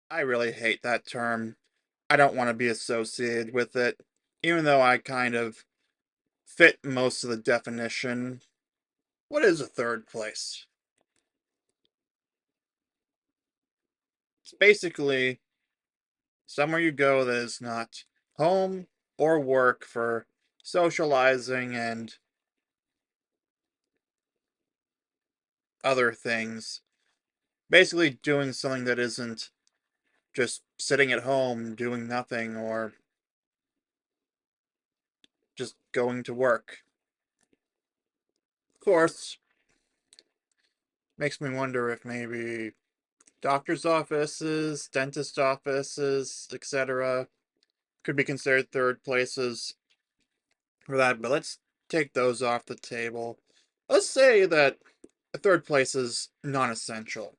I really hate that term. I don't want to be associated with it, even though I kind of fit most of the definition. What is a third place? It's basically somewhere you go that is not home or work for socializing and other things. Basically, doing something that isn't just sitting at home doing nothing or just going to work. Of course, makes me wonder if maybe doctor's offices, dentist offices, etc. could be considered third places for that, but let's take those off the table. Let's say that a third place is non essential.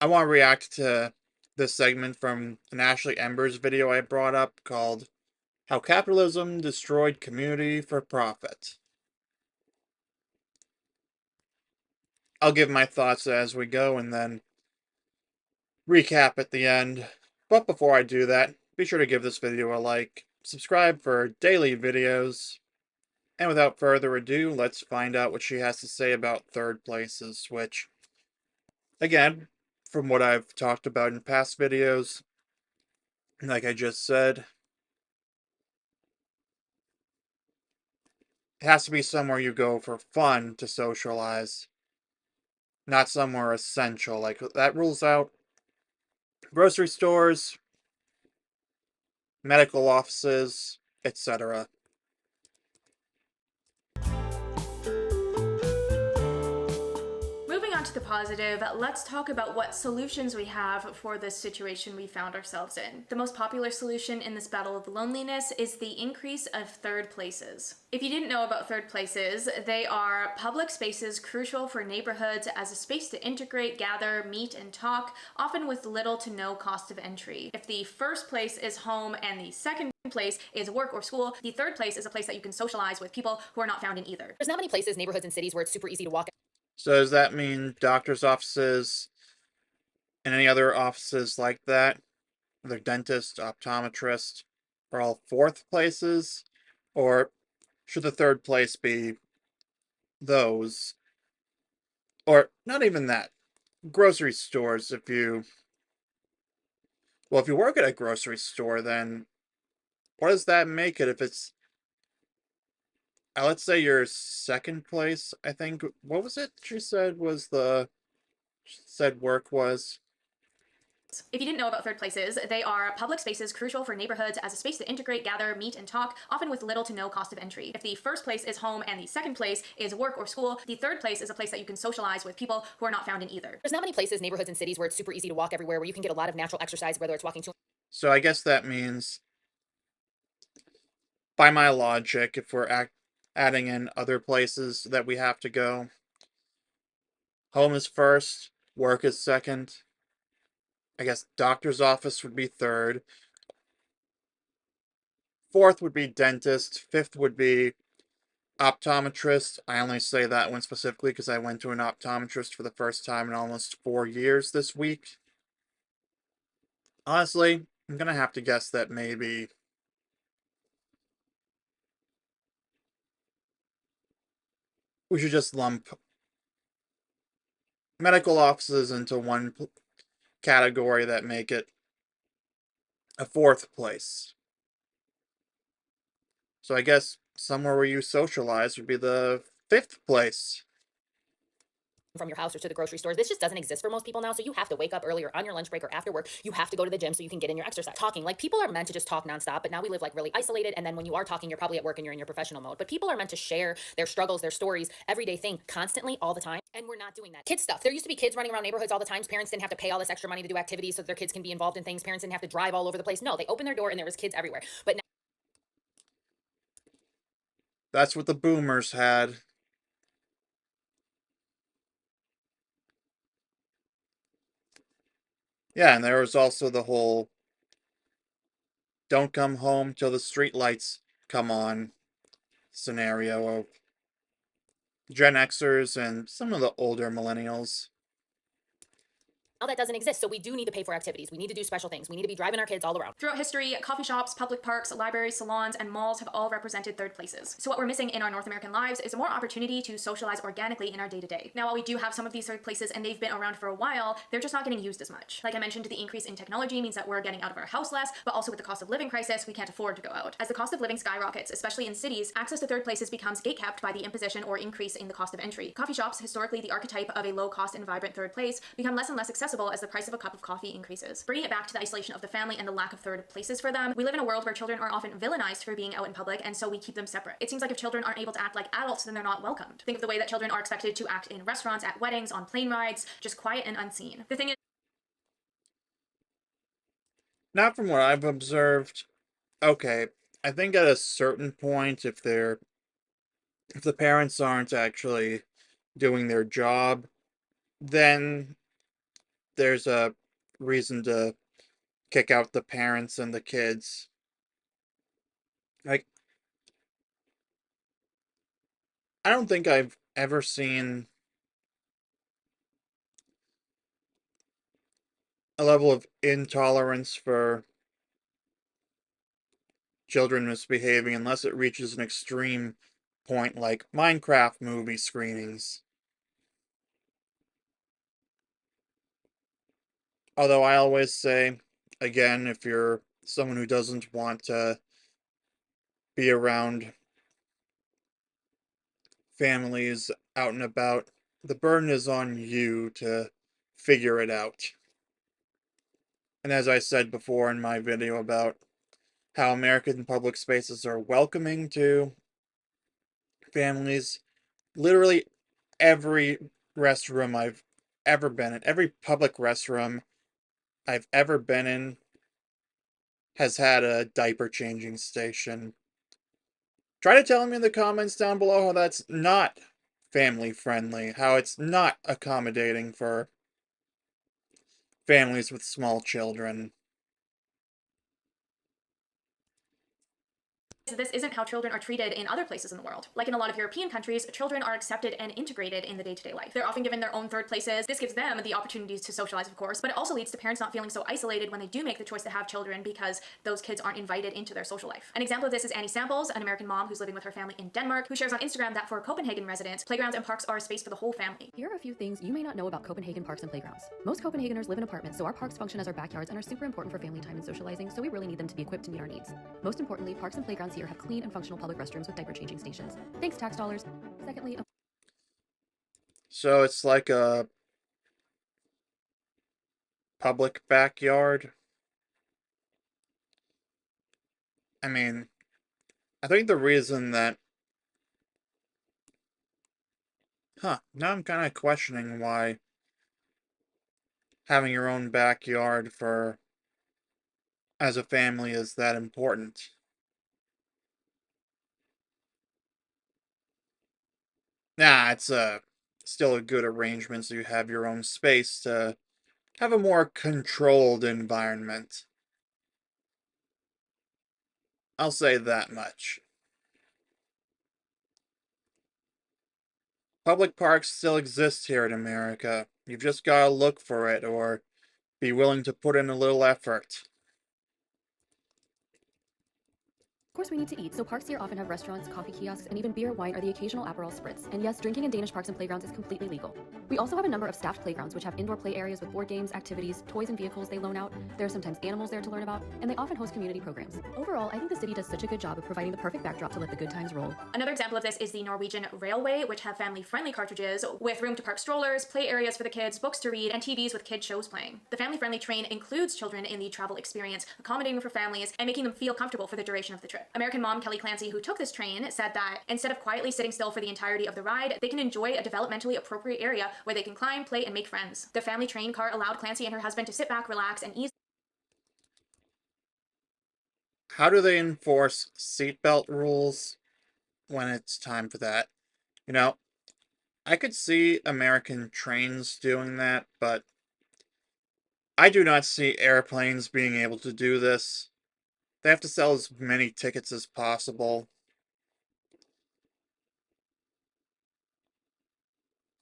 I want to react to this segment from an Ashley Embers video I brought up called How Capitalism Destroyed Community for Profit. I'll give my thoughts as we go and then recap at the end. But before I do that, be sure to give this video a like, subscribe for daily videos, and without further ado, let's find out what she has to say about third places, which, again, from what I've talked about in past videos, like I just said, it has to be somewhere you go for fun to socialize, not somewhere essential. Like, that rules out grocery stores, medical offices, etc. Moving on to the positive, let's talk about what solutions we have for this situation we found ourselves in. The most popular solution in this battle of loneliness is the increase of third places. If you didn't know about third places, they are public spaces crucial for neighborhoods as a space to integrate, gather, meet, and talk, often with little to no cost of entry. If the first place is home and the second place is work or school, the third place is a place that you can socialize with people who are not found in either. There's not many places, neighborhoods, and cities where it's super easy to walk. So does that mean doctor's offices and any other offices like that, whether dentist, optometrist, are all fourth places? Or should the third place be those? Or not even that. Grocery stores, if you work at a grocery store, then what does that make it if it's, let's say your second place, I think, what was it she said was said work was? If you didn't know about third places, they are public spaces crucial for neighborhoods as a space to integrate, gather, meet, and talk, often with little to no cost of entry. If the first place is home and the second place is work or school, the third place is a place that you can socialize with people who are not found in either. There's not many places, neighborhoods, and cities where it's super easy to walk everywhere, where you can get a lot of natural exercise, whether it's walking to. So I guess that means, by my logic, if we're adding in other places that we have to go, home is first, work is second. I guess doctor's office would be third. Fourth would be dentist. Fifth would be optometrist. I only say that one specifically because I went to an optometrist for the first time in almost 4 years this week. Honestly, I'm gonna have to guess that maybe we should just lump medical offices into one category that make it a fourth place. So I guess somewhere where you socialize would be the fifth place. From your house or to the grocery store. This just doesn't exist for most people now. So you have to wake up earlier on your lunch break or after work. You have to go to the gym so you can get in your exercise. Talking, like, people are meant to just talk nonstop, but now we live like really isolated. And then when you are talking, you're probably at work and you're in your professional mode. But people are meant to share their struggles, their stories, everyday thing constantly all the time. And we're not doing that. Kid stuff. There used to be kids running around neighborhoods all the time. Parents didn't have to pay all this extra money to do activities so that their kids can be involved in things. Parents didn't have to drive all over the place. No, they opened their door and there was kids everywhere. But now, That's what the boomers had. Yeah, and there was also the whole don't come home till the street lights come on scenario of Gen Xers and some of the older millennials. now that doesn't exist. So we do need to pay for activities. We need to do special things. We need to be driving our kids all around. Throughout history, coffee shops, public parks, libraries, salons, and malls have all represented third places. So what we're missing in our North American lives is more opportunity to socialize organically in our day-to-day. Now, while we do have some of these third places and they've been around for a while, they're just not getting used as much. Like I mentioned, the increase in technology means that we're getting out of our house less, but also with the cost of living crisis, we can't afford to go out. As the cost of living skyrockets, especially in cities, access to third places becomes gatekept by the imposition or increase in the cost of entry. Coffee shops, historically the archetype of a low-cost and vibrant third place, become less and less accessible as the price of a cup of coffee increases. Bringing it back to the isolation of the family and the lack of third places for them, we live in a world where children are often villainized for being out in public, and so we keep them separate. It seems like if children aren't able to act like adults, then they're not welcomed. Think of the way that children are expected to act in restaurants, at weddings, on plane rides, just quiet and unseen. The thing is, Not from what I've observed. Okay, I think at a certain point, if the parents aren't actually doing their job, then there's a reason to kick out the parents and the kids. Like, I don't think I've ever seen a level of intolerance for children misbehaving unless it reaches an extreme point like Minecraft movie screenings. Although I always say, again, if you're someone who doesn't want to be around families out and about, the burden is on you to figure it out. And as I said before in my video about how American public spaces are welcoming to families, literally every restroom I've ever been in, every public restroom I've ever been in has had a diaper changing station. Try to tell me in the comments down below how that's not family friendly, how it's not accommodating for families with small children. this isn't how children are treated in other places in the world. Like in a lot of European countries, children are accepted and integrated in the day-to-day life. They're often given their own third places. This gives them the opportunities to socialize, of course, but it also leads to parents not feeling so isolated when they do make the choice to have children because those kids aren't invited into their social life. An example of this is Annie Samples, an American mom who's living with her family in Denmark, who shares on Instagram that for Copenhagen residents, playgrounds and parks are a space for the whole family. Here are a few things you may not know about Copenhagen parks and playgrounds. Most Copenhageners live in apartments, so our parks function as our backyards and are super important for family time and socializing, so we really need them to be equipped to meet our needs. Most importantly, parks and playgrounds here have clean and functional public restrooms with diaper changing stations. Thanks, tax dollars. Secondly, So it's like a public backyard. I mean, I think the reason that... now I'm kind of questioning why having your own backyard for as a family is that important. Nah, it's still a good arrangement so you have your own space to have a more controlled environment. I'll say that much. Public parks still exist here in America. You've just gotta look for it or be willing to put in a little effort. of course, we need to eat, so parks here often have restaurants, coffee kiosks, and even beer, wine, or the occasional Aperol spritz. And yes, drinking in Danish parks and playgrounds is completely legal. We also have a number of staffed playgrounds, which have indoor play areas with board games, activities, toys, and vehicles they loan out. There are sometimes animals there to learn about, and they often host community programs. Overall, I think the city does such a good job of providing the perfect backdrop to let the good times roll. Another example of this is the Norwegian Railway, which have family-friendly cartridges with room to park strollers, play areas for the kids, books to read, and TVs with kid shows playing. The family-friendly train includes children in the travel experience, accommodating for families and making them feel comfortable for the duration of the trip. American mom Kelly Clancy, who took this train, said that instead of quietly sitting still for the entirety of the ride, they can enjoy a developmentally appropriate area where they can climb, play, and make friends. The family train car allowed Clancy and her husband to sit back, relax, and ease. How do they enforce seatbelt rules when it's time for that? You know, I could see American trains doing that, but I do not see airplanes being able to do this. They have to sell as many tickets as possible.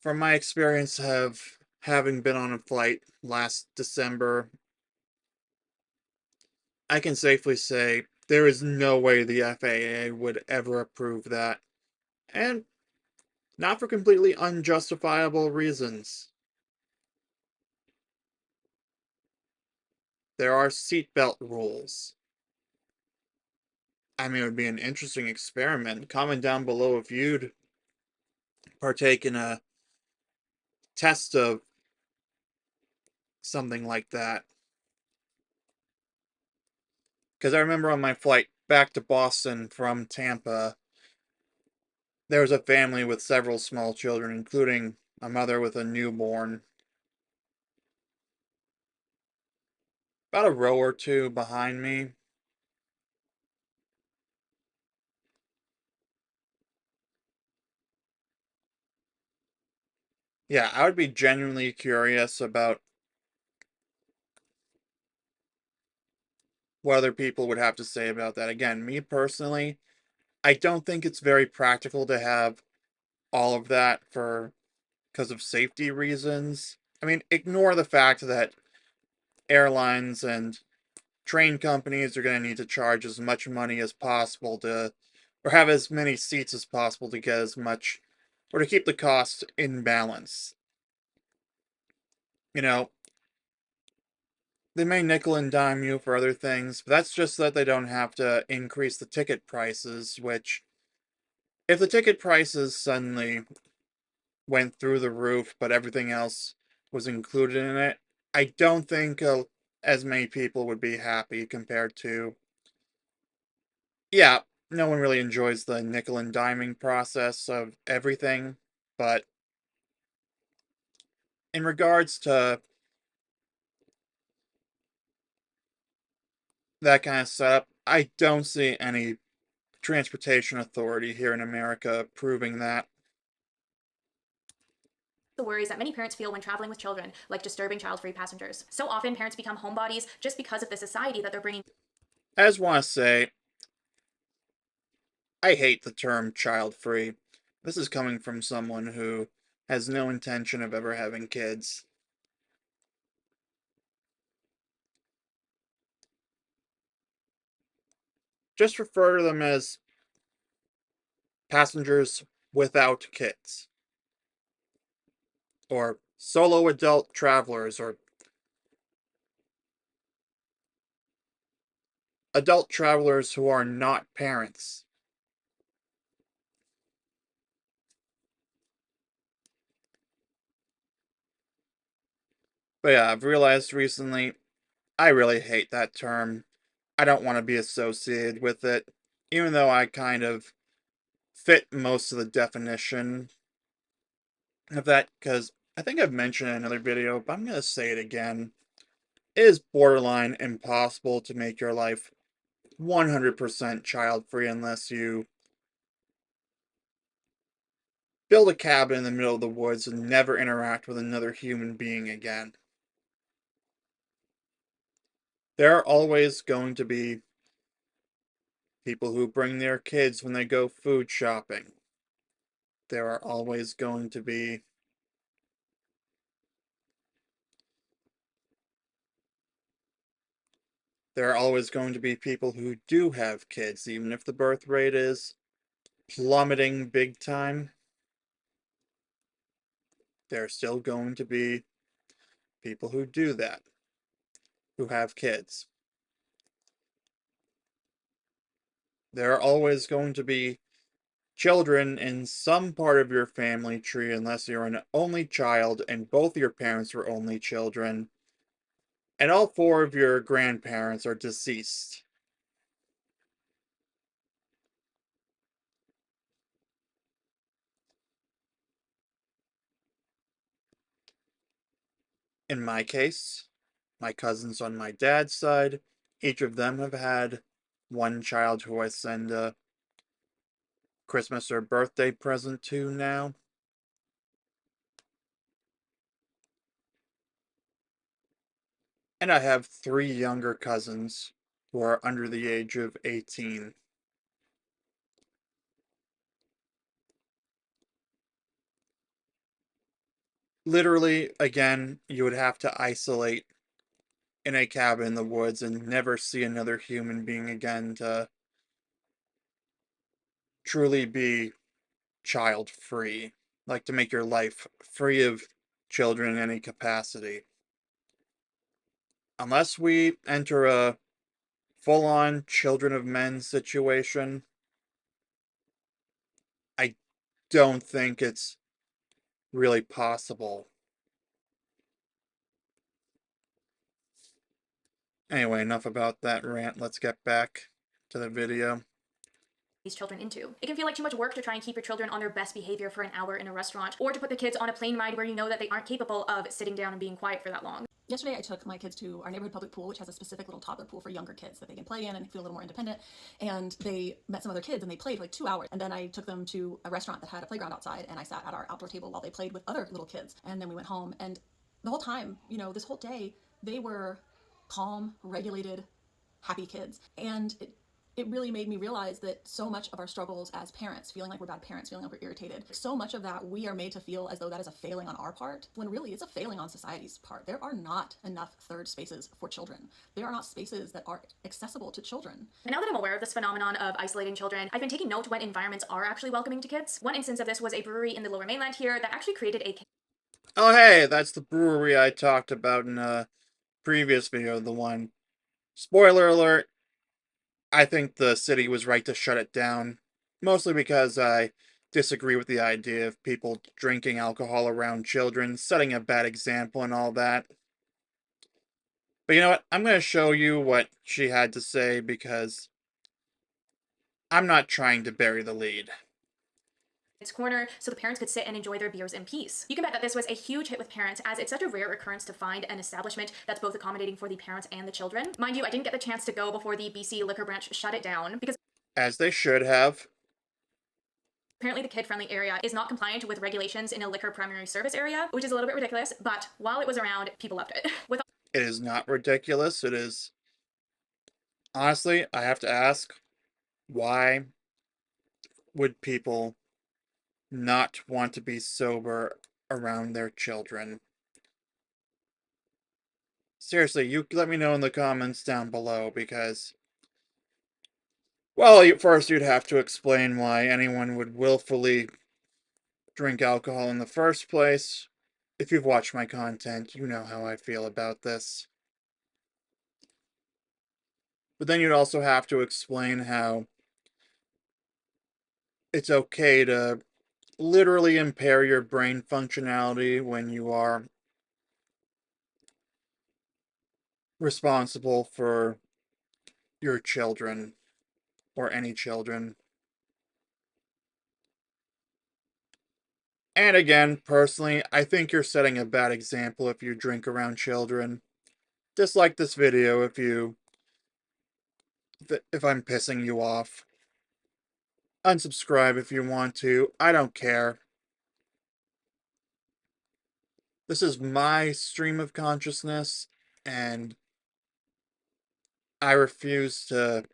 From my experience of having been on a flight last December, I can safely say there is no way the FAA would ever approve that. And not for completely unjustifiable reasons. There are seatbelt rules. I mean, it would be an interesting experiment. Comment down below if you'd partake in a test of something like that. Because I remember on my flight back to Boston from Tampa, there was a family with several small children, including a mother with a newborn. About a row or two behind me. Yeah, I would be genuinely curious about what other people would have to say about that. Again, me personally, I don't think it's very practical to have all of that for because of safety reasons. I mean, ignore the fact that airlines and train companies are going to need to charge as much money as possible to, or have as many seats as possible to get as much, or to keep the cost in balance. You know, they may nickel and dime you for other things, but that's just that they don't have to increase the ticket prices, which, if the ticket prices suddenly went through the roof, but everything else was included in it, I don't think as many people would be happy compared to. Yeah, no one really enjoys the nickel and diming process of everything, but in regards to that kind of setup, I don't see any transportation authority here in America approving that. The worries that many parents feel when traveling with children, like disturbing child-free passengers. So often, parents become homebodies just because of the society that they're bringing. I just want to say, I hate the term child free. This is coming from someone who has no intention of ever having kids. Just refer to them as passengers without kids, or solo adult travelers, or adult travelers who are not parents. But yeah, I've realized recently I really hate that term. I don't want to be associated with it, even though I kind of fit most of the definition of that, because I think I've mentioned it in another video, but I'm going to say it again. It is borderline impossible to make your life 100% child free unless you build a cabin in the middle of the woods and never interact with another human being again. There are always going to be people who bring their kids when they go food shopping. There are always going to be people who do have kids, even if the birth rate is plummeting big time. There are still going to be people who do that, who have kids. There are always going to be children in some part of your family tree, unless you're an only child and both your parents were only children, and all four of your grandparents are deceased. In my case, my cousins on my dad's side, each of them have had one child who I send a Christmas or birthday present to now. And I have three younger cousins who are under the age of 18. literally, again, you would have to isolate in a cabin in the woods and never see another human being again to truly be child free. Like to make your life free of children in any capacity. Unless we enter a full on children of men situation, I don't think it's really possible. Anyway, enough about that rant. Let's get back to the video. These children into. It can feel like too much work to try and keep your children on their best behavior for an hour in a restaurant, or to put the kids on a plane ride where you know that they aren't capable of sitting down and being quiet for that long. Yesterday, I took my kids to our neighborhood public pool, which has a specific little toddler pool for younger kids that they can play in and feel a little more independent. And they met some other kids and they played for like 2 hours. And then I took them to a restaurant that had a playground outside, and I sat at our outdoor table while they played with other little kids. And then we went home. And the whole time, this whole day, they were calm, regulated, happy kids. And it really made me realize that so much of our struggles as parents, feeling like we're bad parents, feeling like we're irritated, so much of that we are made to feel as though that is a failing on our part, when really it's a failing on society's part. There are not enough third spaces for children. There are not spaces that are accessible to children. And now that I'm aware of this phenomenon of isolating children, I've been taking note when environments are actually welcoming to kids. One instance of this was a brewery in the Lower Mainland here that actually created a Oh, hey, that's the brewery I talked about in a previous video. The one. Spoiler alert, I think the city was right to shut it down, mostly because I disagree with the idea of people drinking alcohol around children, setting a bad example and all that. But you know what? I'm going to show you what she had to say because I'm not trying to bury the lead. its corner so the parents could sit and enjoy their beers in peace. You can bet that this was a huge hit with parents, as it's such a rare occurrence to find an establishment that's both accommodating for the parents and the children. Mind you, I didn't get the chance to go before the BC liquor branch shut it down because As they should have. apparently the kid-friendly area is not compliant with regulations in a liquor primary service area, which is a little bit ridiculous, but while it was around, people loved it. It is not ridiculous. It is. Honestly, I have to ask, why would people not want to be sober around their children? Seriously, you let me know in the comments down below because, well, first you'd have to explain why anyone would willfully drink alcohol in the first place. If you've watched my content, you know how I feel about this. But then you'd also have to explain how it's okay to literally impair your brain functionality when you are responsible for your children or any children. And again, personally, I think you're setting a bad example if you drink around children. Dislike this video if I'm pissing you off. Unsubscribe if you want to. I don't care. This is my stream of consciousness, and I refuse to.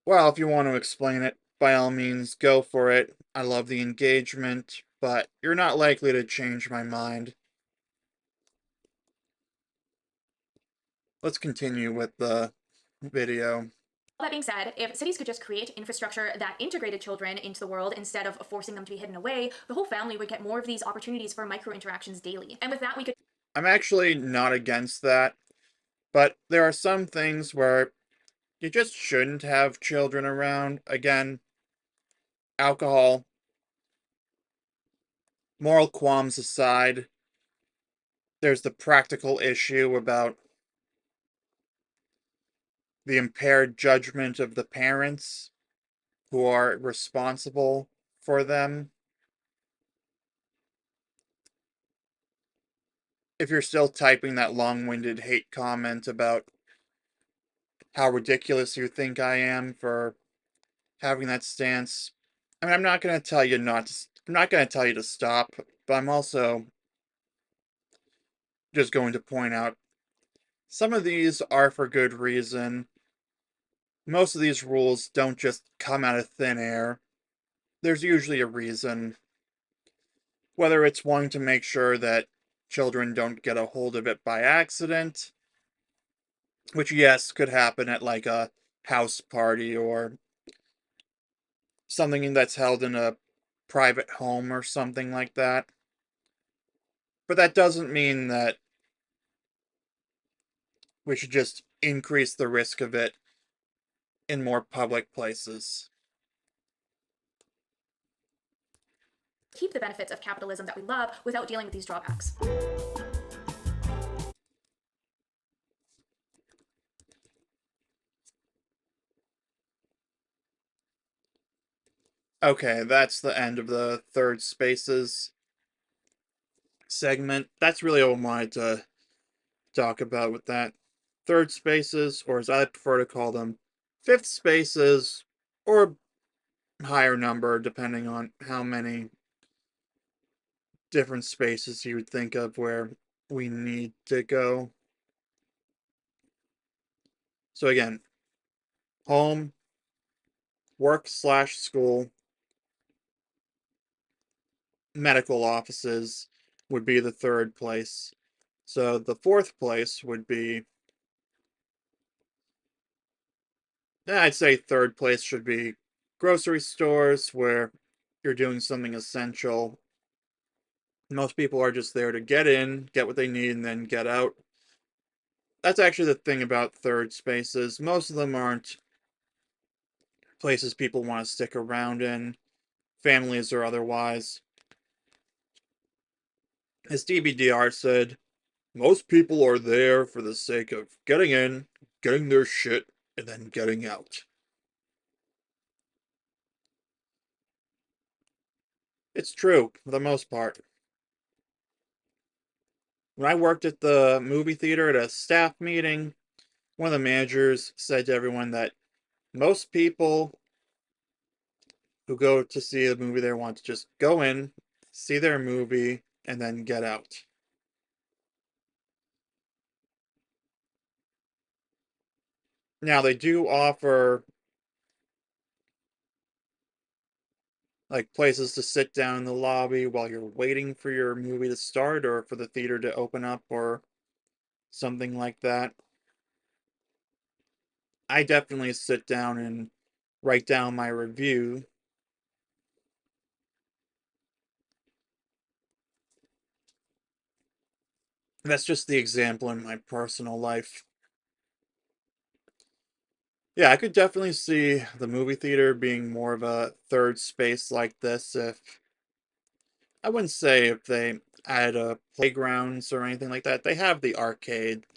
Well, if you want to explain it, by all means, go for it. I love the engagement, but you're not likely to change my mind. Let's continue with the video. That being said, if cities could just create infrastructure that integrated children into the world instead of forcing them to be hidden away, the whole family would get more of these opportunities for micro interactions daily. And with that, we could. I'm actually not against that, but there are some things where you just shouldn't have children around. Again, alcohol, moral qualms aside, there's the practical issue about the impaired judgment of the parents who are responsible for them. If you're still typing that long-winded hate comment about how ridiculous you think I am for having that stance, I mean, I'm not going to tell you not to, I'm not going to tell you to stop, but I'm also just going to point out some of these are for good reason. Most of these rules don't just come out of thin air. There's usually a reason. Whether it's wanting to make sure that children don't get a hold of it by accident, which, yes, could happen at like a house party or something that's held in a private home or something like that. But that doesn't mean that we should just increase the risk of it in more public places. Keep the benefits of capitalism that we love without dealing with these drawbacks. Okay, that's the end of the third spaces segment. That's really all I wanted to talk about with that. Third spaces, or as I prefer to call them, fifth spaces, or higher number, depending on how many different spaces you would think of where we need to go. So again, home, work/school, medical offices would be the third place. So the fourth place would be, I'd say third place should be grocery stores where you're doing something essential. Most people are just there to get in, get what they need, and then get out. That's actually the thing about third spaces. Most of them aren't places people want to stick around in, families or otherwise. As DBDR said, most people are there for the sake of getting in, getting their shit, and then getting out. It's true, for the most part. When I worked at the movie theater at a staff meeting, one of the managers said to everyone that most people who go to see a movie there want to just go in, see their movie, and then get out. Now, they do offer like places to sit down in the lobby while you're waiting for your movie to start or for the theater to open up or something like that. I definitely sit down and write down my review. That's just the example in my personal life. Yeah, I could definitely see the movie theater being more of a third space like this if I wouldn't say if they added a playgrounds or anything like that. They have the arcade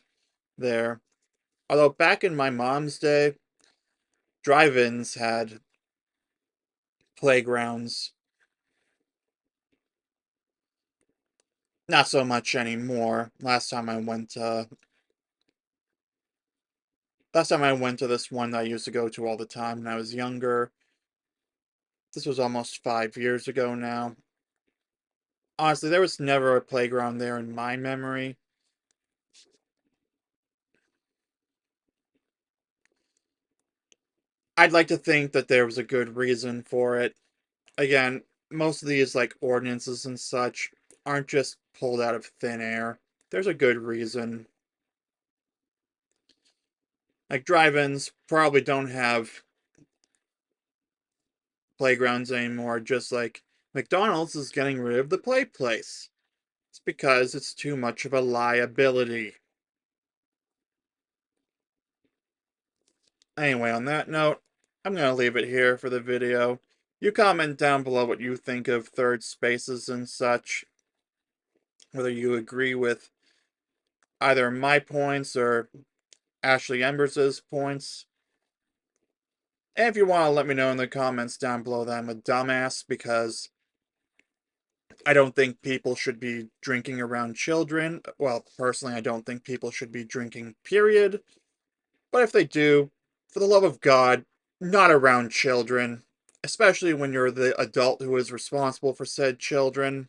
there. Although back in my mom's day, drive-ins had playgrounds. Not so much anymore. Last time I went to this one that I used to go to all the time when I was younger. This was almost 5 years ago now. Honestly, there was never a playground there in my memory. I'd like to think that there was a good reason for it. Again, most of these like ordinances and such aren't just pulled out of thin air. There's a good reason. Like drive-ins probably don't have playgrounds anymore, just like McDonald's is getting rid of the play place. It's because it's too much of a liability. Anyway, on that note, I'm going to leave it here for the video. You comment down below what you think of third spaces and such. Whether you agree with either my points or Ashley Embers' points. And if you want to let me know in the comments down below that I'm a dumbass because I don't think people should be drinking around children. Well, personally, I don't think people should be drinking, period. But if they do, for the love of God, not around children. Especially when you're the adult who is responsible for said children.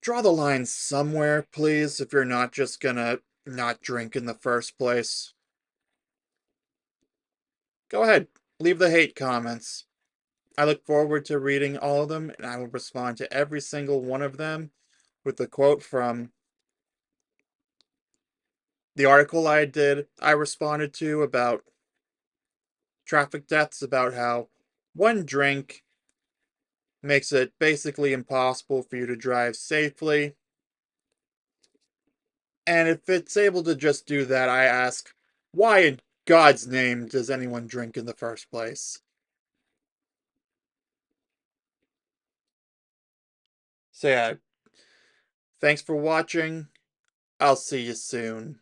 Draw the line somewhere, please, if you're not just gonna not drink in the first place. Go ahead, leave the hate comments. I look forward to reading all of them, and I will respond to every single one of them with the quote from the article I responded to about traffic deaths, about how one drink makes it basically impossible for you to drive safely. And if it's able to just do that, I ask, why in God's name does anyone drink in the first place? So yeah, thanks for watching. I'll see you soon.